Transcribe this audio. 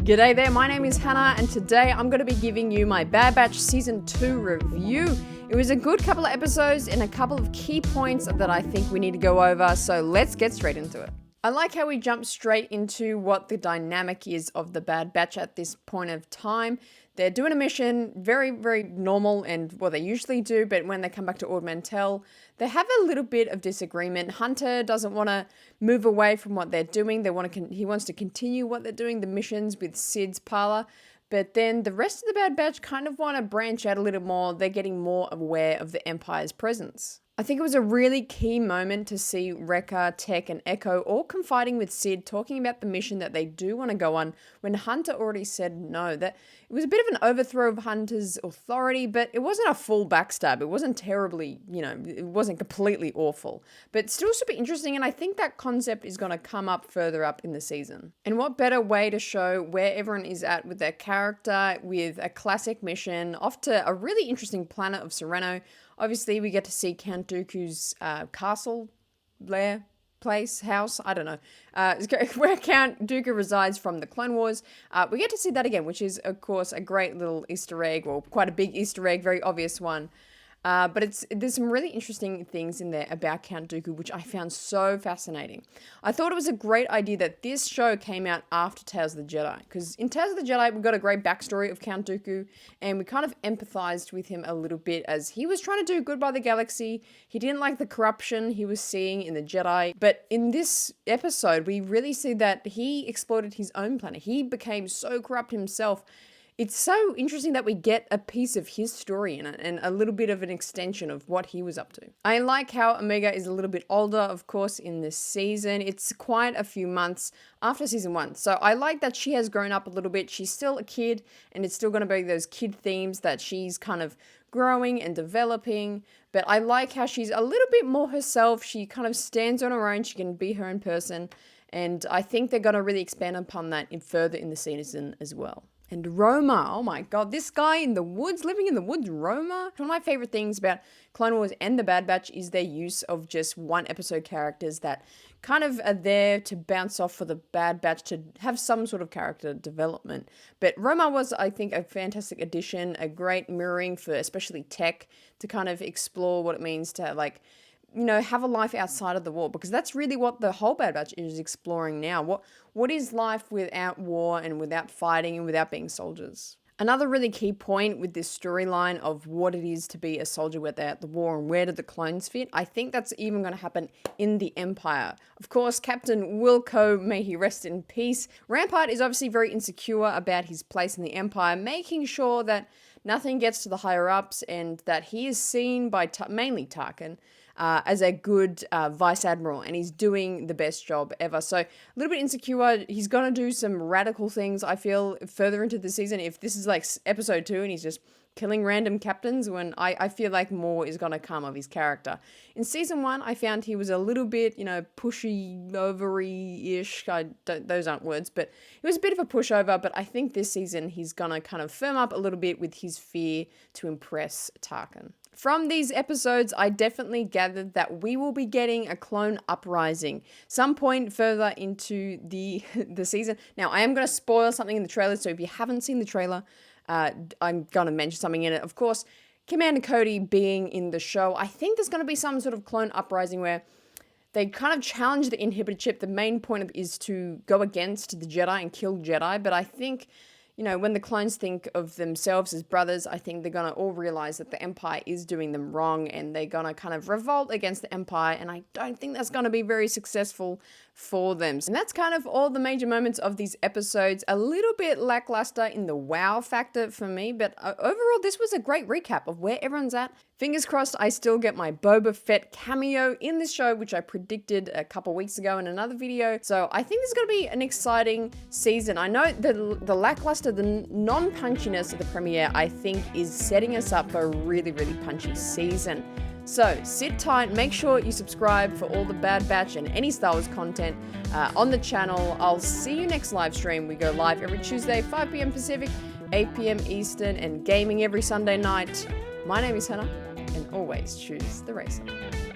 G'day there, my name is Hannah, and today I'm going to be giving you my Bad Batch Season 2 review. It was a good couple of episodes and a couple of key points that I think we need to go over, so let's get straight into it. I like how we jump straight into what the dynamic is of the Bad Batch at this point of time. They're doing a mission, very, very normal and what they usually do, but when they come back to Ord Mantell, they have a little bit of disagreement. Hunter doesn't want to move away from what they're doing. He wants to continue what they're doing, the missions with Sid's parlor. But then the rest of the Bad Batch kind of want to branch out a little more. They're getting more aware of the Empire's presence. I think it was a really key moment to see Wrecker, Tech, and Echo all confiding with Sid, talking about the mission that they do want to go on when Hunter already said no. That it was a bit of an overthrow of Hunter's authority, but it wasn't a full backstab. It wasn't terribly, it wasn't completely awful, but still super interesting. And I think that concept is going to come up further up in the season. And what better way to show where everyone is at with their character, with a classic mission off to a really interesting planet of Sereno. Obviously, we get to see Count Dooku's castle, lair, place, house, I don't know, where Count Dooku resides from the Clone Wars. We get to see that again, which is, of course, a great little Easter egg, or quite a big Easter egg, very obvious one. But there's some really interesting things in there about Count Dooku, which I found so fascinating. I thought it was a great idea that this show came out after Tales of the Jedi, because in Tales of the Jedi, we got a great backstory of Count Dooku, and we kind of empathized with him a little bit as he was trying to do good by the galaxy. He didn't like the corruption he was seeing in the Jedi. But in this episode, we really see that he exploited his own planet. He became so corrupt himself. It's so interesting that we get a piece of his story in it and a little bit of an extension of what he was up to. I like how Omega is a little bit older, of course, in this season. It's quite a few months after season 1. So I like that she has grown up a little bit. She's still a kid, and it's still going to be those kid themes that she's kind of growing and developing. But I like how she's a little bit more herself. She kind of stands on her own. She can be her own person. And I think they're going to really expand upon that further in the season as well. And Roma, oh my god, this guy in the woods, living in the woods, Roma. One of my favorite things about Clone Wars and the Bad Batch is their use of just one episode characters that kind of are there to bounce off for the Bad Batch to have some sort of character development. But Roma was, I think, a fantastic addition, a great mirroring for especially Tech to kind of explore what it means to have a life outside of the war, because that's really what the whole Bad Batch is exploring now. What is life without war and without fighting and without being soldiers? Another really key point with this storyline of what it is to be a soldier without the war and where do the clones fit, I think that's even going to happen in the Empire. Of course, Captain Wilco, may he rest in peace. Rampart is obviously very insecure about his place in the Empire, making sure that nothing gets to the higher-ups and that he is seen by mainly Tarkin as a good vice admiral, and he's doing the best job ever. So a little bit insecure. He's going to do some radical things, I feel, further into the season. If this is like episode 2 and he's just killing random captains, when I feel like more is going to come of his character. In season 1, I found he was a little bit, pushy, ovary-ish. Those aren't words, but it was a bit of a pushover. But I think this season he's going to kind of firm up a little bit with his fear to impress Tarkin. From these episodes, I definitely gathered that we will be getting a clone uprising some point further into the season. Now, I am going to spoil something in the trailer, so if you haven't seen the trailer, I'm going to mention something in it. Of course, Commander Cody being in the show, I think there's going to be some sort of clone uprising where they kind of challenge the inhibitor chip. The main point is to go against the Jedi and kill Jedi, but I think when the clones think of themselves as brothers, I think they're going to all realize that the Empire is doing them wrong, and they're going to kind of revolt against the Empire, and I don't think that's going to be very successful for them. And that's kind of all the major moments of these episodes. A little bit lackluster in the wow factor for me, but overall, this was a great recap of where everyone's at. Fingers crossed I still get my Boba Fett cameo in this show, which I predicted a couple weeks ago in another video. So I think this is going to be an exciting season. I know the lackluster, the non-punchiness of the premiere, I think is setting us up for a really, really punchy season. So sit tight, make sure you subscribe for all the Bad Batch and any Star Wars content on the channel. I'll see you next live stream. We go live every Tuesday, 5 p.m. Pacific, 8 p.m. Eastern, and gaming every Sunday night. My name is Hannah, and always choose the Raeside.